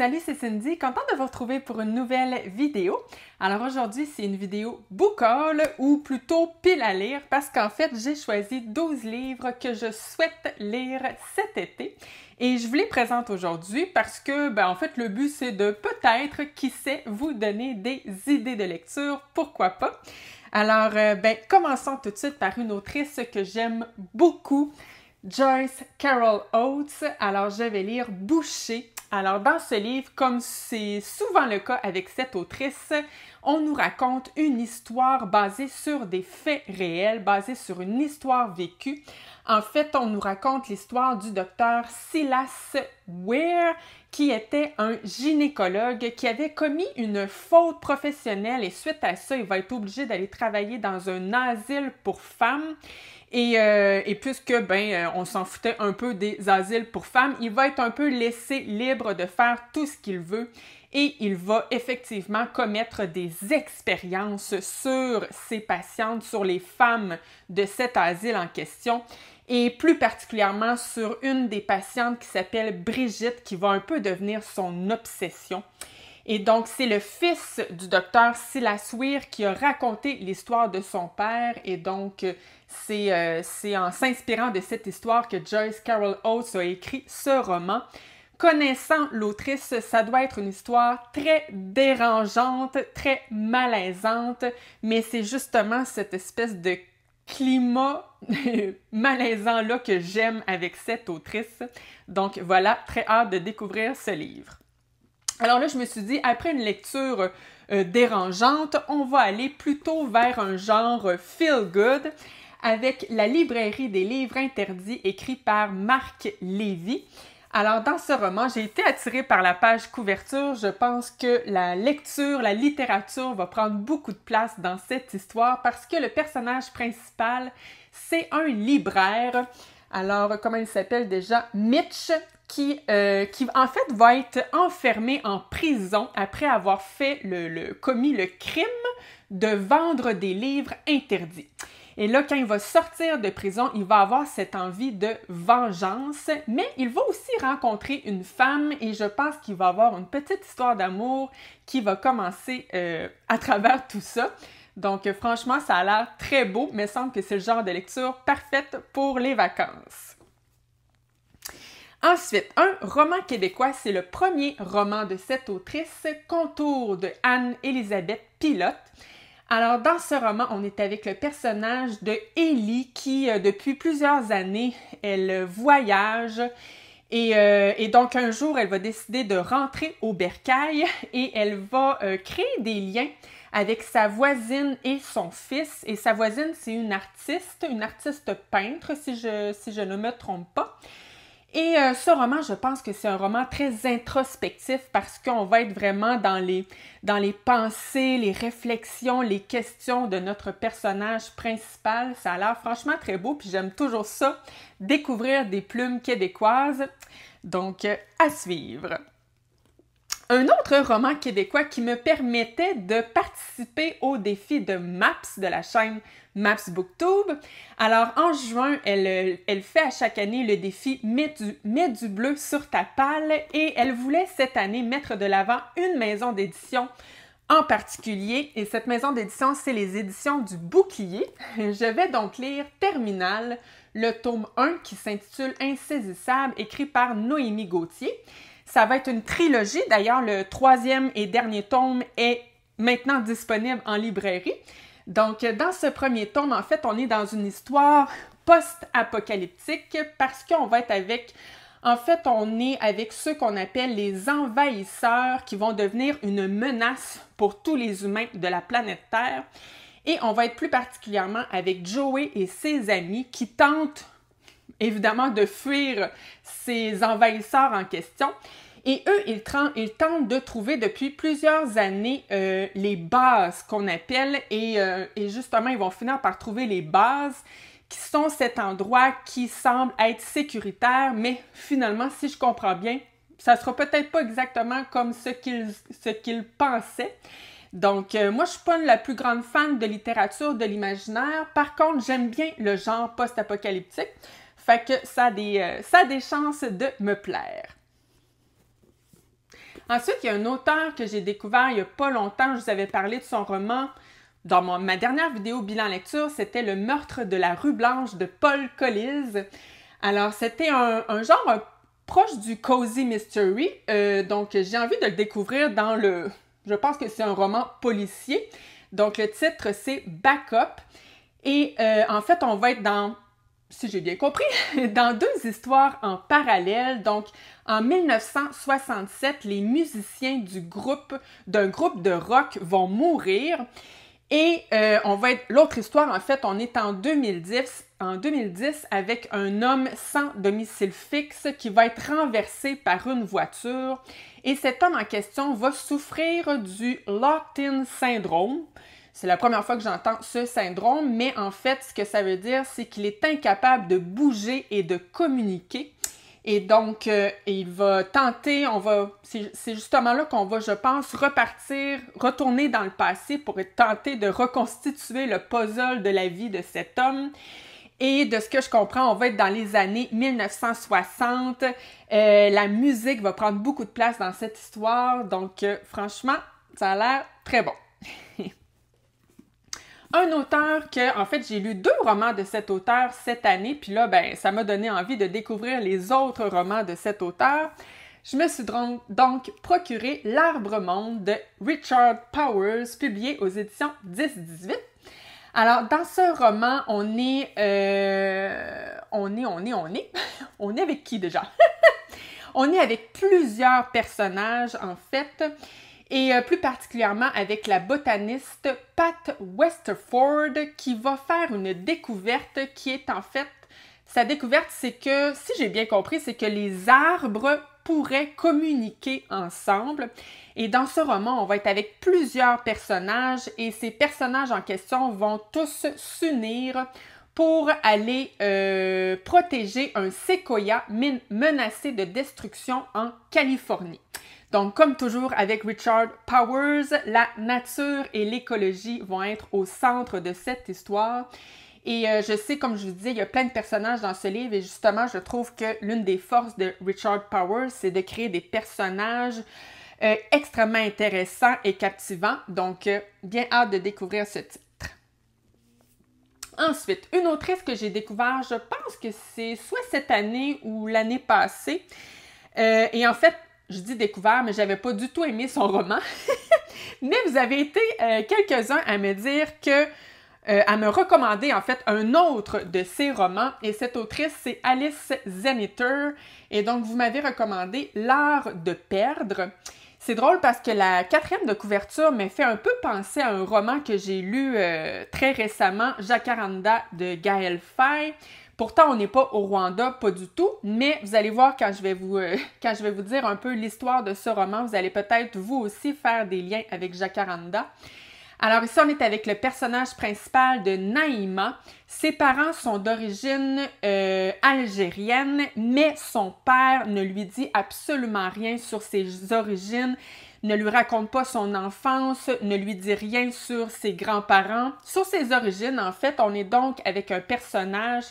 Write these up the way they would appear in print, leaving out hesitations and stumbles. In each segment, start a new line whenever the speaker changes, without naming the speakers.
Salut, c'est Cindy, contente de vous retrouver pour une nouvelle vidéo. Alors aujourd'hui, c'est une vidéo book haul ou plutôt pile à lire parce qu'en fait, j'ai choisi 12 livres que je souhaite lire cet été. Et je vous les présente aujourd'hui parce que, en fait, le but c'est de peut-être, qui sait, vous donner des idées de lecture, pourquoi pas. Alors, commençons tout de suite par une autrice que j'aime beaucoup, Joyce Carol Oates. Alors, je vais lire Boucher. Alors, dans ce livre, comme c'est souvent le cas avec cette autrice, on nous raconte une histoire basée sur des faits réels, basée sur une histoire vécue. En fait, on nous raconte l'histoire du docteur Silas Weir, qui était un gynécologue qui avait commis une faute professionnelle et suite à ça, il va être obligé d'aller travailler dans un asile pour femmes. Et puisque, on s'en foutait un peu des asiles pour femmes, il va être un peu laissé libre de faire tout ce qu'il veut et il va effectivement commettre des expériences sur ses patientes, sur les femmes de cet asile en question et plus particulièrement sur une des patientes qui s'appelle Brigitte, qui va un peu devenir son obsession. Et donc, c'est le fils du docteur Silas Weir qui a raconté l'histoire de son père. Et donc, c'est en s'inspirant de cette histoire que Joyce Carol Oates a écrit ce roman. Connaissant l'autrice, ça doit être une histoire très dérangeante, très malaisante, mais c'est justement cette espèce de climat malaisant-là que j'aime avec cette autrice. Donc voilà, très hâte de découvrir ce livre. Alors là, je me suis dit, après une lecture dérangeante, on va aller plutôt vers un genre feel good avec La librairie des livres interdits écrit par Marc Lévy. Alors dans ce roman, j'ai été attirée par la page couverture. Je pense que la lecture, la littérature va prendre beaucoup de place dans cette histoire parce que le personnage principal, c'est un libraire. Alors, comment il s'appelle déjà? Mitch, qui en fait va être enfermé en prison après avoir commis le crime de vendre des livres interdits. Et là, quand il va sortir de prison, il va avoir cette envie de vengeance, mais il va aussi rencontrer une femme et je pense qu'il va avoir une petite histoire d'amour qui va commencer à travers tout ça. Donc, franchement, ça a l'air très beau, mais il semble que c'est le genre de lecture parfaite pour les vacances. Ensuite, un roman québécois, c'est le premier roman de cette autrice, Contours de Anne-Élisabeth Pilote. Alors, dans ce roman, on est avec le personnage de Élie qui, depuis plusieurs années, elle voyage et donc un jour, elle va décider de rentrer au bercail et elle va créer des liens avec sa voisine et son fils. Et sa voisine, c'est une artiste peintre, si je ne me trompe pas. Et ce roman, je pense que c'est un roman très introspectif parce qu'on va être vraiment dans les pensées, les réflexions, les questions de notre personnage principal. Ça a l'air franchement très beau, puis j'aime toujours ça, découvrir des plumes québécoises. Donc, à suivre. Un autre roman québécois qui me permettait de participer au défi de MAPS de la chaîne MAPS Booktube. Alors, en juin, elle fait à chaque année le défi Mets du bleu sur ta palle et elle voulait cette année mettre de l'avant une maison d'édition en particulier. Et cette maison d'édition, c'est les éditions du Bouclier. Je vais donc lire Terminal, le tome 1 qui s'intitule Insaisissable, écrit par Noémie Gauthier. Ça va être une trilogie. D'ailleurs, le troisième et dernier tome est maintenant disponible en librairie. Donc, dans ce premier tome, en fait, on est dans une histoire post-apocalyptique parce qu'on va être avec... En fait, on est avec ceux qu'on appelle les envahisseurs qui vont devenir une menace pour tous les humains de la planète Terre. Et on va être plus particulièrement avec Joey et ses amis qui tentent évidemment de fuir ces envahisseurs en question. Et eux, ils tentent de trouver depuis plusieurs années les bases qu'on appelle et justement, ils vont finir par trouver les bases qui sont cet endroit qui semble être sécuritaire, mais finalement, si je comprends bien, ça sera peut-être pas exactement comme ce qu'ils pensaient. Donc, moi, je suis pas la plus grande fan de littérature de l'imaginaire. Par contre, j'aime bien le genre post-apocalyptique. Fait que ça a des chances de me plaire. Ensuite, il y a un auteur que j'ai découvert il n'y a pas longtemps. Je vous avais parlé de son roman dans ma dernière vidéo bilan lecture. C'était Le meurtre de la rue Blanche de Paul Collize. Alors, c'était un genre proche du cozy mystery. Donc, j'ai envie de le découvrir dans le... Je pense que c'est un roman policier. Donc, le titre, c'est Backup. Et en fait, on va être dans, si j'ai bien compris, dans deux histoires en parallèle. Donc, en 1967, les musiciens d'un groupe de rock vont mourir. Et on va être, l'autre histoire, en fait, on est en 2010 avec un homme sans domicile fixe qui va être renversé par une voiture. Et cet homme en question va souffrir du locked-in syndrome. C'est la première fois que j'entends ce syndrome, mais en fait, ce que ça veut dire, c'est qu'il est incapable de bouger et de communiquer. Et donc, il va tenter, c'est justement là qu'on va, je pense, retourner dans le passé pour tenter de reconstituer le puzzle de la vie de cet homme. Et de ce que je comprends, on va être dans les années 1960. La musique va prendre beaucoup de place dans cette histoire. Donc, franchement, ça a l'air très bon. Un auteur que, en fait, j'ai lu 2 romans de cet auteur cette année, puis là, ben, ça m'a donné envie de découvrir les autres romans de cet auteur. Je me suis donc procuré L'Arbre-Monde de Richard Powers, publié aux éditions 10-18. Alors, dans ce roman, on est avec qui déjà? On est avec plusieurs personnages, en fait. Et plus particulièrement avec la botaniste Pat Westerford qui va faire une découverte qui est en fait... Sa découverte, c'est que, si j'ai bien compris, c'est que les arbres pourraient communiquer ensemble. Et dans ce roman, on va être avec plusieurs personnages et ces personnages en question vont tous s'unir pour aller protéger un séquoia menacé de destruction en Californie. Donc, comme toujours avec Richard Powers, la nature et l'écologie vont être au centre de cette histoire. Et je sais, comme je vous disais, il y a plein de personnages dans ce livre et justement, je trouve que l'une des forces de Richard Powers, c'est de créer des personnages extrêmement intéressants et captivants. Donc, bien hâte de découvrir ce titre. Ensuite, une autrice que j'ai découvert, je pense que c'est soit cette année ou l'année passée. Et en fait, je dis découvert, mais j'avais pas du tout aimé son roman. Mais vous avez été quelques-uns à me dire que, à me recommander en fait un autre de ses romans. Et cette autrice, c'est Alice Zeniter. Et donc, vous m'avez recommandé L'Art de perdre. C'est drôle parce que la 4e de couverture m'a fait un peu penser à un roman que j'ai lu très récemment, Jacaranda de Gaël Faye. Pourtant, on n'est pas au Rwanda, pas du tout, mais vous allez voir quand je vais vous dire un peu l'histoire de ce roman, vous allez peut-être vous aussi faire des liens avec Jacaranda. Alors ici, on est avec le personnage principal de Naïma. Ses parents sont d'origine algérienne, mais son père ne lui dit absolument rien sur ses origines, ne lui raconte pas son enfance, ne lui dit rien sur ses grands-parents. Sur ses origines, en fait, on est donc avec un personnage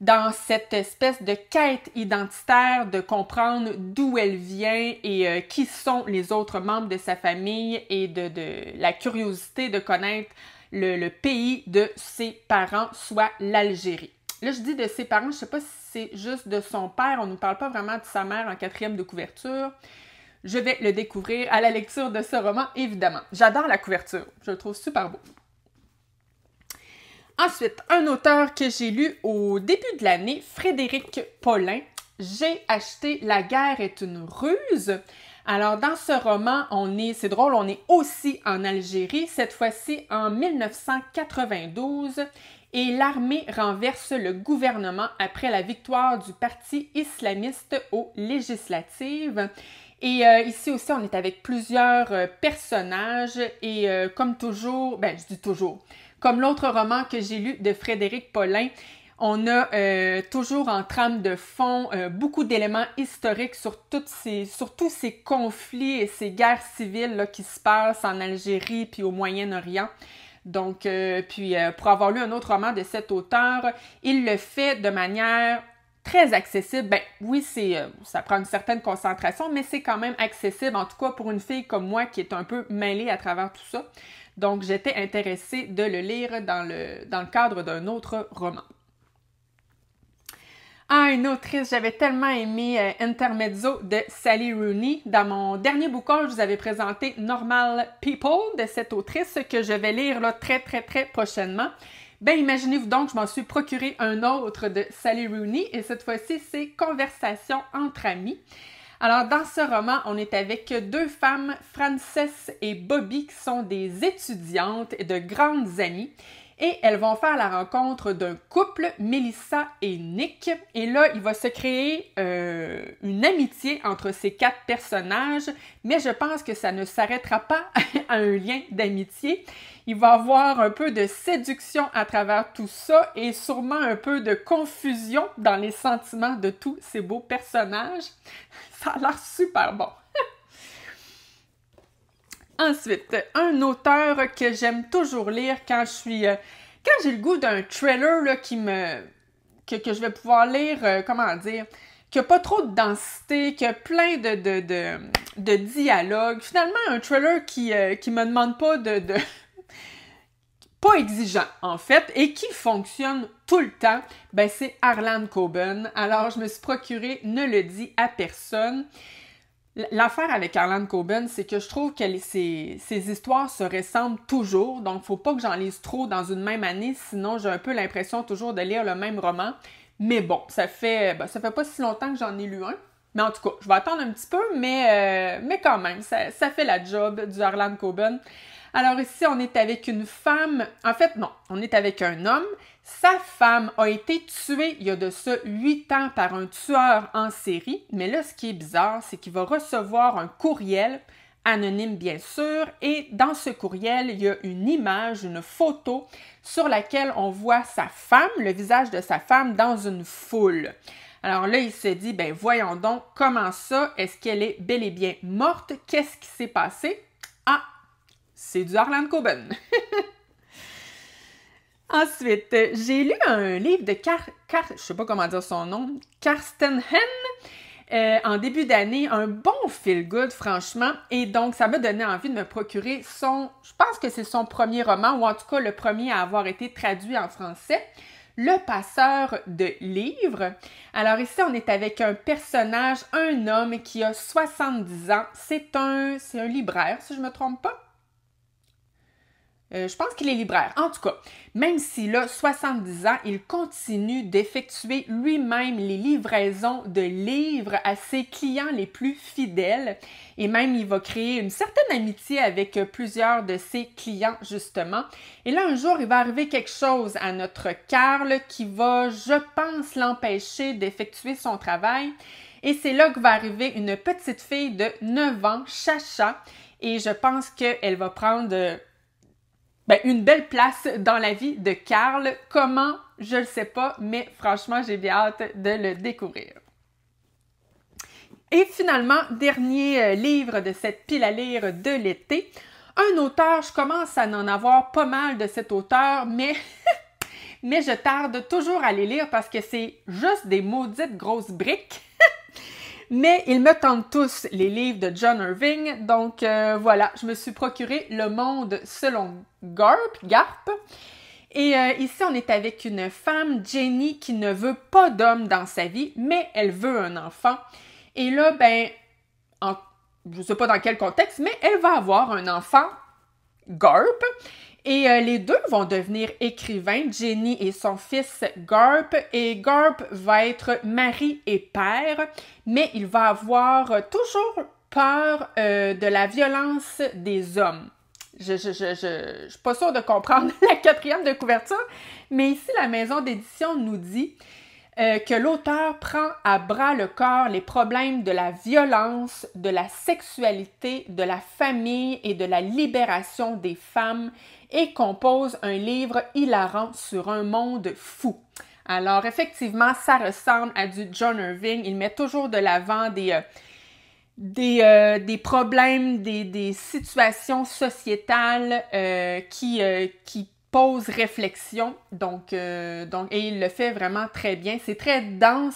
dans cette espèce de quête identitaire de comprendre d'où elle vient et qui sont les autres membres de sa famille et de la curiosité de connaître le pays de ses parents, soit l'Algérie. Là, je dis de ses parents, je ne sais pas si c'est juste de son père, on ne nous parle pas vraiment de sa mère en 4e de couverture. Je vais le découvrir à la lecture de ce roman, évidemment. J'adore la couverture, je le trouve super beau. Ensuite, un auteur que j'ai lu au début de l'année, Frédéric Paulin. J'ai acheté La guerre est une ruse. Alors, dans ce roman, c'est drôle, on est aussi en Algérie, cette fois-ci en 1992, et l'armée renverse le gouvernement après la victoire du parti islamiste aux législatives. Et ici aussi, on est avec plusieurs personnages et comme toujours, je dis toujours, comme l'autre roman que j'ai lu de Frédéric Paulin, on a toujours en trame de fond beaucoup d'éléments historiques sur tous ces conflits et ces guerres civiles là, qui se passent en Algérie puis au Moyen-Orient. Donc, pour avoir lu un autre roman de cet auteur, il le fait de manière très accessible. Ben oui, ça prend une certaine concentration, mais c'est quand même accessible, en tout cas pour une fille comme moi qui est un peu mêlée à travers tout ça. Donc, j'étais intéressée de le lire dans le cadre d'un autre roman. Ah, une autrice, j'avais tellement aimé Intermezzo de Sally Rooney. Dans mon dernier book haul, je vous avais présenté Normal People de cette autrice que je vais lire là, très, très, très prochainement. Ben, imaginez-vous donc, je m'en suis procuré un autre de Sally Rooney et cette fois-ci, c'est Conversation entre amis. Alors, dans ce roman, on est avec deux femmes, Frances et Bobby, qui sont des étudiantes et de grandes amies. Et elles vont faire la rencontre d'un couple, Melissa et Nick. Et là, il va se créer une amitié entre ces quatre personnages, mais je pense que ça ne s'arrêtera pas à un lien d'amitié. Il va y avoir un peu de séduction à travers tout ça et sûrement un peu de confusion dans les sentiments de tous ces beaux personnages. Ça a l'air super bon. Ensuite, un auteur que j'aime toujours lire quand j'ai le goût d'un thriller là, que je vais pouvoir lire, comment dire, qui n'a pas trop de densité, qui a plein de dialogues. Finalement, un thriller qui me demande pas pas exigeant, en fait, et qui fonctionne tout le temps, ben c'est Harlan Coben. Alors, je me suis procuré Ne le dis à personne. L'affaire avec Harlan Coben, c'est que je trouve que ses histoires se ressemblent toujours, donc faut pas que j'en lise trop dans une même année, sinon j'ai un peu l'impression toujours de lire le même roman. Mais bon, ça fait pas si longtemps que j'en ai lu un. Mais en tout cas, je vais attendre un petit peu, mais quand même, ça fait la job du Harlan Coben. Alors ici, on est avec une femme, en fait non, on est avec un homme. Sa femme a été tuée il y a de ça 8 ans par un tueur en série, mais là, ce qui est bizarre, c'est qu'il va recevoir un courriel, anonyme bien sûr, et dans ce courriel, il y a une image, une photo sur laquelle on voit sa femme, le visage de sa femme dans une foule. Alors là, il se dit, ben voyons donc, comment ça? Est-ce qu'elle est bel et bien morte? Qu'est-ce qui s'est passé? Ah, c'est du Harlan Coben. Ensuite, j'ai lu un livre de je sais pas comment dire son nom, Karsten Henn, en début d'année, un bon feel-good, franchement, et donc ça m'a donné envie de me procurer je pense que c'est son premier roman, ou en tout cas le premier à avoir été traduit en français, Le passeur de livres. Alors ici, on est avec un personnage, un homme qui a 70 ans, c'est un libraire, si je me trompe pas. Je pense qu'il est libraire. En tout cas, même s'il a 70 ans, il continue d'effectuer lui-même les livraisons de livres à ses clients les plus fidèles. Et même, il va créer une certaine amitié avec plusieurs de ses clients, justement. Et là, un jour, il va arriver quelque chose à notre Carl qui va, je pense, l'empêcher d'effectuer son travail. Et c'est là que va arriver une petite fille de 9 ans, Chacha. Et je pense qu'elle va prendre une belle place dans la vie de Carl. Comment? Je ne le sais pas, mais franchement, j'ai bien hâte de le découvrir. Et finalement, dernier livre de cette pile à lire de l'été. Un auteur, je commence à en avoir pas mal de cet auteur, mais je tarde toujours à les lire parce que c'est juste des maudites grosses briques. Mais ils me tentent tous, les livres de John Irving. Donc voilà, je me suis procuré Le Monde selon Garp. Et ici, on est avec une femme, Jenny, qui ne veut pas d'homme dans sa vie, mais elle veut un enfant. Et là, je ne sais pas dans quel contexte, mais elle va avoir un enfant, Garp. Et les deux vont devenir écrivains, Jenny et son fils Garp. Et Garp va être mari et père, mais il va avoir toujours peur de la violence des hommes. Je suis pas sûre de comprendre la 4e de couverture, mais ici, la maison d'édition nous dit que l'auteur prend à bras le corps les problèmes de la violence, de la sexualité, de la famille et de la libération des femmes et compose un livre hilarant sur un monde fou. Alors, effectivement, ça ressemble à du John Irving. Il met toujours de l'avant des problèmes, des situations sociétales qui pause réflexion, donc et il le fait vraiment très bien. C'est très dense,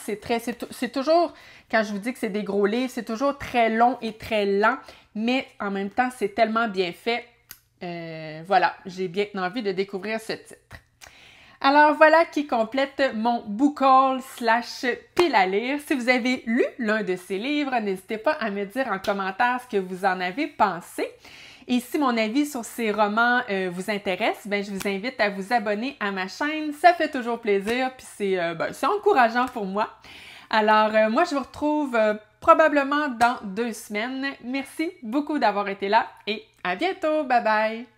c'est toujours, quand je vous dis que c'est des gros livres, c'est toujours très long et très lent, mais en même temps, c'est tellement bien fait. Voilà, j'ai bien envie de découvrir ce titre. Alors voilà qui complète mon book haul / pile à lire. Si vous avez lu l'un de ces livres, n'hésitez pas à me dire en commentaire ce que vous en avez pensé. Et si mon avis sur ces romans vous intéresse, je vous invite à vous abonner à ma chaîne. Ça fait toujours plaisir, puis c'est encourageant pour moi. Alors, moi, je vous retrouve probablement dans 2 semaines. Merci beaucoup d'avoir été là et à bientôt! Bye bye!